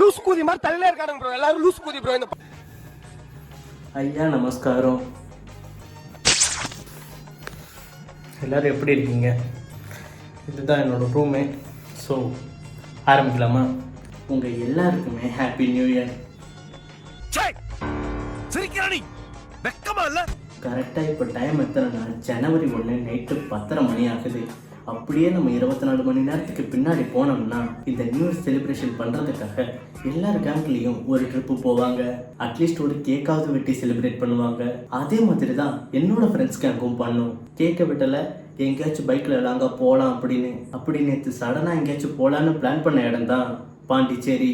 Loose கூதி மாதிரி தலையில இருக்கானுங்க ப்ரோ, எல்லாரும் லூஸ் கூதி ப்ரோ. இந்த ஐயா நமஸ்காரம். எல்லோரும் எப்படி இருக்கீங்க? இதுதான் என்னோடய ரூமே. ஸோ ஆரம்பிக்கலாமா? உங்கள் எல்லாருக்குமே ஹாப்பி நியூ இயர். கரெக்டாக இப்போ டைம் எத்தனைனா ஜனவரி 1 நைட்டு 10:30 மணி ஆகுது. அப்படியே நம்ம 24 மணி நேரத்துக்கு பின்னாடி போனோம்னா இந்த நியூ இயர் செலிப்ரேஷன் பண்ணுறதுக்காக எல்லார் கேங்க்லேயும் ஒரு ட்ரிப்பு போவாங்க. அட்லீஸ்ட் ஒரு கேக்காவது வெட்டி செலிப்ரேட் பண்ணுவாங்க. அதே மாதிரி தான் என்னோட ஃப்ரெண்ட்ஸ் கேங்கும் பண்ணும். கேக்கை வெட்டலை, எங்கேயாச்சும் பைக்கில் லாங்கா போகலாம் அப்படி நேற்று சடனாக எங்கேயாச்சும் போகலான்னு பிளான் பண்ண இடம் தான் பாண்டிச்சேரி.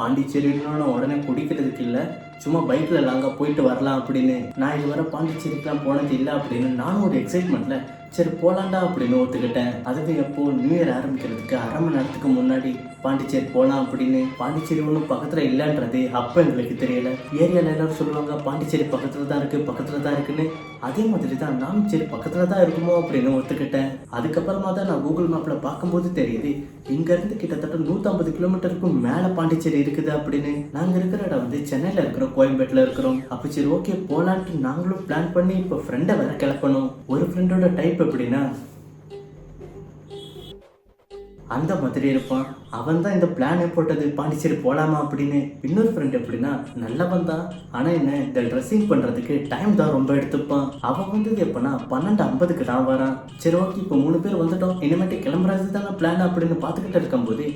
பாண்டிச்சேரின்னு உடனே குடிக்கிறதுக்கு இல்லை, சும்மா பைக்கில் லாங்காக போயிட்டு வரலாம் அப்படின்னு. நான் இதுவரை பாண்டிச்சேரிக்கெலாம் போனது இல்லை அப்படின்னு நானும் ஒரு எக்ஸைட்மெண்ட்டில் சரி போகலாண்டா அப்படின்னு ஒத்துக்கிட்டேன். அதுக்கு எப்போ நியூ இயர் ஆரம்பிக்கிறதுக்கு 1/2 மணி நேரத்துக்கு முன்னாடி பாண்டிச்சேரி போகலாம் அப்படின்னு. பாண்டிச்சேரி ஒன்றும் பக்கத்தில் இல்லைன்றது அப்போ எங்களுக்கு தெரியல. ஏரியாவில் எல்லாரும் சொல்லுவாங்க பாண்டிச்சேரி பக்கத்தில் தான் இருக்குன்னு. அதே மாதிரி தான் நானும் சரி பக்கத்தில் தான் இருக்குமோ அப்படின்னு ஒத்துக்கிட்டேன். அதுக்கப்புறமா தான் நான் கூகுள் மேப்பில் பார்க்கும்போது தெரியுது இங்கேருந்து கிட்டத்தட்ட 150 கிலோமீட்டருக்கும் மேலே பாண்டிச்சேரி இருக்குது அப்படின்னு. நாங்கள் இருக்கிற இடம் வந்து சென்னையில் இருக்கிறோம், கோயம்பேட்டில் இருக்கிறோம். அப்போ சரி ஓகே போகலான்ட்டு நாங்களும் பிளான் பண்ணி இப்போ ஃப்ரெண்டை வேற கிளப்பணும். ஒரு ஃப்ரெண்டோட டைப் எப்படின்னா அந்த மாதிரி இருப்பான். அவன் தான் இந்த பிளானே போட்டது பாண்டிச்சேரி போகலாமா அப்படின்னு. இன்னொரு ஃப்ரெண்ட் எப்படின்னா நல்லவன் தான், ஆனால் என்ன இந்த ட்ரெஸ்ஸிங் பண்ணுறதுக்கு டைம் தான் ரொம்ப எடுத்துப்பான். அவன் வந்தது எப்போனா 12:50க்கு தான் வரான். சரி ஓகே இப்போ 3 பேர் வந்துட்டோம், இனிமேட்டு கிளம்புறது தானே பிளான் அப்படின்னு பார்த்துக்கிட்டு இருக்கும்போது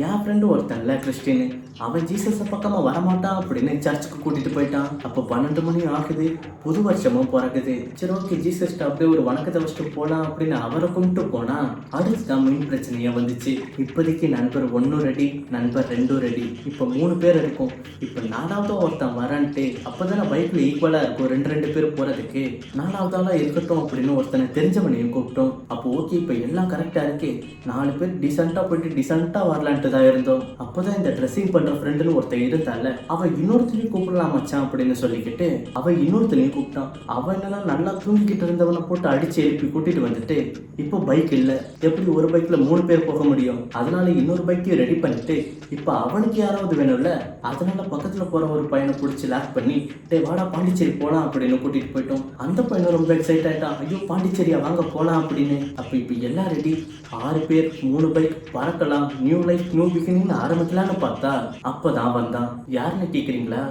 என் ஃப்ரெண்டு ஒருத்தன்ல கிறிஸ்டின், அவன் ஜீசஸை பக்கமாக வரமாட்டான் அப்படின்னு சர்ச்சுக்கு கூட்டிகிட்டு போயிட்டான். அப்போ 12 மணி ஆகுது, புது வருஷமும் பிறகுது. சரி ஓகே ஜீசஸ்ட்டு அப்படியே ஒரு வணக்கத்தை வச்சுட்டு போகலாம் அப்படின்னு அவரை கும்பிட்டு போனால் அடுத்து தான் மெயின் பிரச்சனையாக வந்துச்சு. இப்போதைக்கு நண்பர் 1 ரெடி, நண்பர் 2 ரெடி, இப்போ 3 பேர் இருக்கும். இப்போ 4வது ஒருத்தன் வரான்ட்டு அப்போ தானே பைக்கில் ஈக்குவலாக இருக்கும் 2 பேர் போகிறதுக்கு. 4வதாலாம் இருக்கட்டும் அப்படின்னு ஒருத்தனை தெரிஞ்சவனையும் கூப்பிட்டோம். அப்போ ஓகே இப்போ எல்லாம் கரெக்டாக இருக்கு, 4 பேர் டிசென்ட்டாக போயிட்டு டிசென்ட்டாக வரலான்ட்டு தான் இருந்தோம். அப்போ தான் இந்த ட்ரெஸ்ஸிங் பண்ணுற ஃப்ரெண்டுன்னு ஒருத்தன் இருந்தால அவன் இன்னொருத்தனையும் கூப்பிடலாம் மச்சான் அப்படின்னு சொல்லிக்கிட்டு அவன் இன்னொருத்தனையும் கூப்பிட்டான். அவன் என்னெல்லாம் நல்லா தூங்கிக்கிட்டு இருந்தவனை போட்டு அடித்து எழுப்பி கூட்டிகிட்டு வந்துட்டு இப்போ பைக் இல்லை, எப்படி ஒரு பைக்கில் 3 பேர் போக முடியும்? அதனால இன்னொரு பைக்கையும் ரெடி பண்ணிட்டு இப்போ அவனுக்கு யாராவது வேணும்ல, அதனால பக்கத்தில் போகிற ஒரு பையனை பிடிச்சி லாக் பண்ணி டே வாடா பாண்டிச்சேரி போகலாம் அப்படின்னு கூட்டிகிட்டு போயிட்டோம். அந்த பையனை ரொம்ப எக்ஸைட் ஆகிட்டான், ஐயோ பாண்டிச்சேரியா வாங்க போகலாம் அப்படின்னு. அப்போ இப்போ எல்லாம் ரெடி, 6 பேர் 3 பைக் பறக்கலாம், நியூ லைஃப் நியூ பிகினிங் ஆரம்பிக்கலான்னு பார்த்தா அப்போ தான் வந்தான். யாருன்னு கேட்குறீங்களா?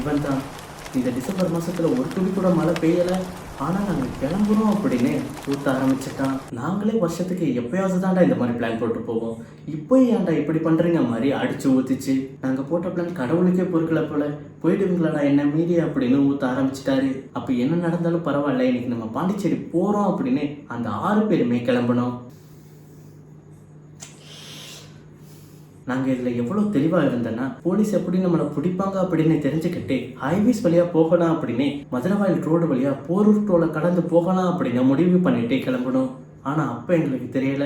இவன் தான். இந்த டிசம்பர் மாதத்தில் ஒரு துளி கூட மழை பெய்யலை, ஆனால் நாங்கள் கிளம்புறோம் அப்படின்னு ஊற்ற ஆரம்பிச்சிட்டான். நாங்களே வருஷத்துக்கு எப்போயாவது தாண்டா இந்த மாதிரி பிளான் போட்டு போவோம், இப்போ ஏன்டா இப்படி பண்ணுறீங்க மாதிரி அடித்து ஊற்றிச்சு. நாங்கள் போட்ட பிளான் கடவுளுக்கே பொறுக்கலை போல, போயிடுவீங்களாடா என்ன மீறி அப்படின்னு ஊற்ற ஆரம்பிச்சிட்டாரு. அப்போ என்ன நடந்தாலும் பரவாயில்ல, இன்னைக்கு நம்ம பாண்டிச்சேரி போகிறோம் அப்படின்னு அந்த 6 பேருமே கிளம்பணும். நாங்கள் இதில் எவ்வளோ தெளிவாக இருந்தோன்னா போலீஸ் எப்படி நம்மளை பிடிப்பாங்க அப்படின்னு தெரிஞ்சுக்கிட்டு ஹைவேஸ் வழியாக போகலாம் அப்படின்னு மதுரவாயில் ரோடு வழியாக போரூர் டோலை கடந்து போகலாம் அப்படின்னு முடிவு பண்ணிட்டு கிளம்பணும். ஆனால் அப்போ எங்களுக்கு தெரியல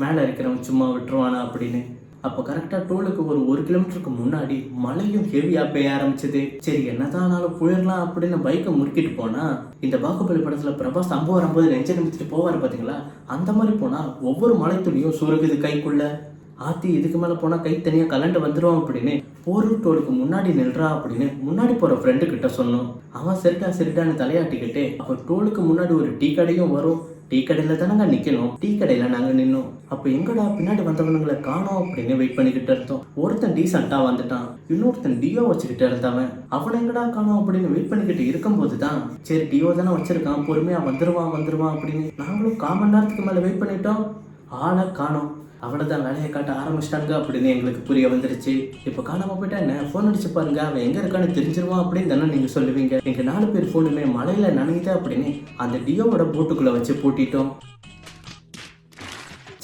மேலே இருக்கிறவன் சும்மா விட்டுருவானா அப்படின்னு. அப்போ கரெக்டாக டோலுக்கு ஒரு 1 கிலோமீட்டருக்கு முன்னாடி மழையும் ஹெவியாக பெய்ய ஆரம்பிச்சது. சரி என்னதான் ஆனாலும் போயிடலாம் அப்படின்னு பைக்கை முறுக்கிட்டு போனால் இந்த பாகுபலி படத்தில் பிரபாஸ் அம்பு வரும்போது நெஞ்சை நிமித்திட்டு போவார் பார்த்தீங்களா, அந்த மாதிரி போனால் ஒவ்வொரு மலை துளியும் சுருகுது கைக்குள்ள. ஆத்தி இதுக்கு மேலே போனால் கை தனியாக கலண்டு வந்துடும் அப்படின்னு போரூர் டோலுக்கு முன்னாடி நில்றா அப்படின்னு முன்னாடி போகிற ஃப்ரெண்டு கிட்ட சொன்னோம். அவன் சரிட்டான்னு தலையாட்டிக்கிட்டு அப்போ டோலுக்கு முன்னாடி ஒரு டீ கடையும் வரும், டீ கடையில் தானங்க நிற்கணும், டீ கடையில் நாங்கள் நின்னோம். அப்போ எங்கடா பின்னாடி வந்தவனுங்களை காணோம் அப்படின்னு வெயிட் பண்ணிக்கிட்டு இருந்தோம். ஒருத்தன் டீசெண்டாக வந்துட்டான், இன்னொருத்தன் டியோ வச்சுக்கிட்டு இருந்தவன் அவன் எங்கடா காணோம் அப்படின்னு வெயிட் பண்ணிக்கிட்டு இருக்கும்போது தான் சரி டியோ தானே வச்சிருக்கான் பொறுமையாக வந்துருவான் அப்படின்னு நாங்களும் 1/4 மணி நேரத்துக்கு மேலே வெயிட் பண்ணிட்டோம். ஆளை காணோம். அவ்வளோதான், வேலையை காட்ட ஆரம்பிச்சிட்டாங்க அப்படின்னு எங்களுக்கு புரிய வந்துருச்சு. இப்போ காணாமல் போயிட்டா என்ன, ஃபோன் அடிச்சு பாருங்க, அவன் எங்கே இருக்கான்னு தெரிஞ்சிருவான் அப்படின்னு தானே நீங்கள் சொல்லுவீங்க. எங்கள் 4 பேர் ஃபோனுமே மழையில் நனையுது அப்படின்னு அந்த டியோவோட போட்டுக்குள்ளே வச்சு பூட்டிட்டோம்.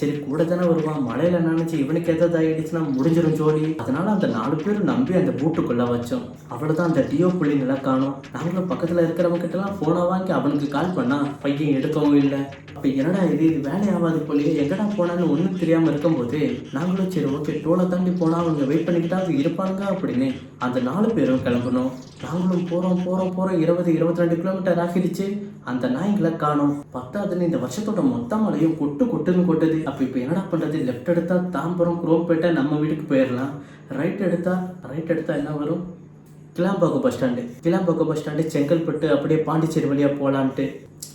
சரி கூட தானே வருவான், மழையில் நினைச்சு இவனுக்கு எதாவது ஆகிடுச்சுன்னா முடிஞ்சிடும் ஜோலி. அதனால அந்த 4 பேர் நம்பி அந்த பூட்டுக்குள்ளே வச்சோம். அவ்வளோதான் அந்த டியோ புள்ளிங்கெல்லாம் காணும். நாங்களும் பக்கத்தில் இருக்கிறவங்க கிட்டலாம் ஃபோனை வாங்கி அவனுக்கு கால் பண்ணா பையன் எடுக்கவும் இல்லை. அப்போ என்னடா இது வேலையாகாது போலயே, எங்கடா போனான்னு ஒன்றும் தெரியாமல் இருக்கும்போது நாங்களும் சரி ஓகே டோலை தாண்டி போனால் அவங்க வெயிட் பண்ணிக்கிட்டாவது இருப்பாங்க அப்படின்னு அந்த 4 பேரும் கிளம்பணும். நாங்களும் போகிறோம் 20-22 கிலோமீட்டர் ஆகிடுச்சு. அந்த நாய்களை காணும். பத்தாதுன்னு இந்த வருஷத்தோட மொத்த மழையும் கொட்டுன்னு கொட்டுது. அப்போ இப்போ என்னடா பண்ணுறது? லெஃப்ட் எடுத்தா தாம்பரம் குரோம்பேட்டை நம்ம வீட்டுக்கு போயிடலாம். ரைட் எடுத்தா என்ன வரும்? கிளாம்பாக்கம் பஸ் ஸ்டாண்டு செங்கல்பட்டு அப்படியே பாண்டிச்சேரி வழியாக போகலான்ட்டு.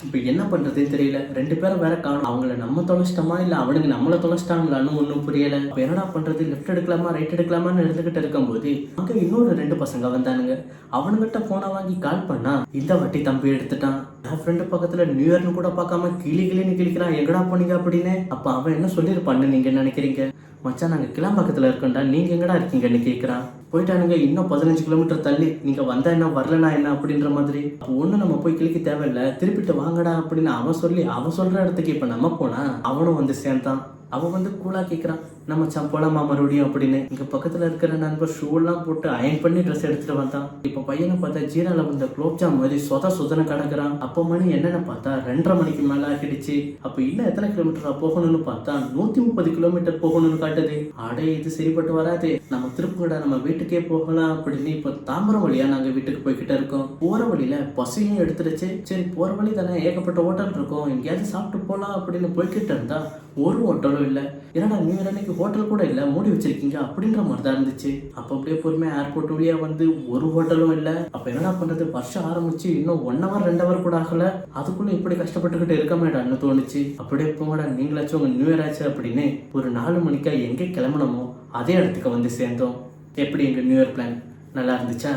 இப்போ என்ன பண்ணுறதுன்னு தெரியல. 2 பேரும் வேற காணும். அவங்கள நம்ம தொலைச்சிட்டோமா இல்லை அவனுக்கு நம்மளை தொலைச்சிட்டாங்களான்னு ஒன்றும் புரியலை. அப்போ என்னடா பண்ணுறது? லெஃப்ட் எடுக்கலாமா ரைட் எடுக்கலாமான்னு எடுத்துக்கிட்டு இருக்கும்போது அங்கே இன்னொரு 2 பசங்க வந்தானுங்க. அவனுங்கிட்ட ஃபோனை வாங்கி கால் பண்ணா இந்த வாட்டி தம்பி எடுத்துட்டான். என் ஃப்ரெண்டு பக்கத்தில் நியூ இயர்னு கூட பார்க்காம கிளின்னு கிளிக்கிறான். எங்கடா போனீங்க அப்படின்னு. அப்போ அவன் என்ன சொல்லியிருப்பான்னு நீங்கள் நினைக்கிறீங்க? மச்சான் நாங்கள் கிளாம்பாக்கத்தில் இருக்கோம்டா, நீங்கள் எங்கடா இருக்கீங்கன்னு கேட்குறான். போயிட்டானுங்க இன்னும் 15 கிலோமீட்டர் தள்ளி. நீங்கள் வந்தா என்ன வரலனா என்ன அப்படின்ற மாதிரி. அப்போ ஒன்றும் நம்ம போய் கிளிக்க தேவையில்லை, திருப்பிட்டு வாங்கடா அப்படின்னு அவன் சொல்கிற இடத்துக்கு இப்போ நம்ம போனால் அவனும் வந்து சேர்ந்தான். அவன் வந்து கூலாக கேட்குறான், நம்ம போலாமா மறுபடியும் அப்படின்னு. இங்கே பக்கத்தில் இருக்கிற நண்பர் ஷூலாம் போட்டு அயன் பண்ணி ட்ரெஸ் எடுத்துகிட்டு வந்தான். இப்போ பையனை பார்த்தா ஜீராவில் வந்த குலோப்ஜாம் மாதிரி சொதனை கிடக்குறான். அப்போ மணி என்னென்னு பார்த்தா 2:30 மணிக்கு மேலே ஆகிடுச்சு. அப்போ இன்னும் எத்தனை கிலோமீட்டர் போகணும்னு பார்த்தா 130 கிலோமீட்டர் போகணும்னு காட்டுது. அடே இது சரிப்பட்டு வராது, நம்ம திருப்பூட நம்ம வீட்டுக்கே போகலாம் அப்படின்னு இப்போ தாம்பரம் வழியாக நாங்கள் வீட்டுக்கு போய்கிட்டே இருக்கோம். போகிற வழியில் பசியும் எடுத்துருச்சு. சரி போகிற வழி தானே ஏகப்பட்ட ஹோட்டல் இருக்கும், எங்கேயாவது சாப்பிட்டு போகலாம் அப்படின்னு போய்கிட்டு இருந்தா ஒரு ஹோட்டலும் இல்லை. என்னடா நியூ இயர் அன்னைக்கு ஹோட்டல் கூட இல்லை, மூடி வச்சிருக்கீங்க அப்படின்ற மாதிரி தான் இருந்துச்சு. அப்போ அப்படியே பொறுமையாக ஏர்போர்ட் வழியாக வந்து ஒரு ஹோட்டலும் இல்லை. அப்போ என்னடா பண்ணுறது? வருஷம் ஆரம்பிச்சு இன்னும் 1 hour 2 hour கூட ஆகலை, அதுக்குள்ளே இப்படி கஷ்டப்பட்டுக்கிட்டு இருக்க மாட்டான்னு தோணுச்சு. அப்படியே போங்கடா நீங்களாச்சும் உங்கள் நியூ இயர் ஆச்சு அப்படின்னு ஒரு 4 மணிக்கா எங்கே கிளம்பணுமோ அதே இடத்துக்கு வந்து சேர்ந்தோம். எப்படி எங்கள் நியூ இயர் பிளான் நல்லா இருந்துச்சா?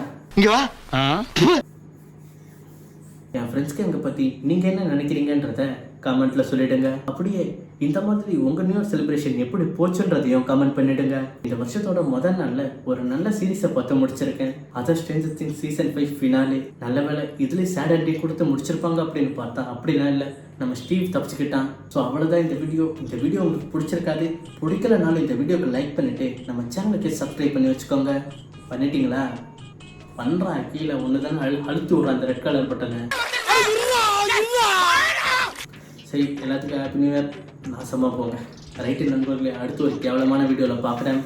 என் ஃப்ரெண்ட்ஸ்க்கு எங்களை பற்றி நீங்கள் என்ன நினைக்கிறீங்கன்றத கமெண்ட்ல சொல்லிடுங்க. அப்படியே இந்த மாதிரி உங்கள் நியூ இயர் செலிப்ரேஷன் எப்படி போச்சுன்றதையும் கமெண்ட் பண்ணிடுங்க. இந்த வருஷத்தோட முதல் நாளில் ஒரு நல்ல சீரீஸை பார்த்து முடிச்சிருக்கேன். Other Stranger things season 5 finale. நல்ல வேலை இதுலேயும் சேட் அண்ட் கொடுத்து முடிச்சிருப்பாங்க அப்படின்னு பார்த்தா அப்படிலாம் இல்லை, நம்ம ஸ்டீவ் தப்பிச்சுக்கிட்டான். ஸோ அவ்வளோதான் இந்த வீடியோ உங்களுக்கு பிடிச்சிருக்காது. பிடிக்கலனாலும் இந்த வீடியோக்கு லைக் பண்ணிவிட்டு நம்ம சேனலுக்கு சப்ஸ்கிரைப் பண்ணி வச்சுக்கோங்க. பண்ணிட்டீங்களா? பண்ணுறான் கீழே ஒன்று தானே அழுத்தி விட்றான் அந்த ரெட் கலர் பட்டனை. சரி எல்லாத்துக்கும் ஹாப்பி நியூ இயர். நாசமாக போங்க. ரைட்டு நண்பர்களே, அடுத்து ஒரு கேவலமான வீடியோவில் பார்க்குறேன்.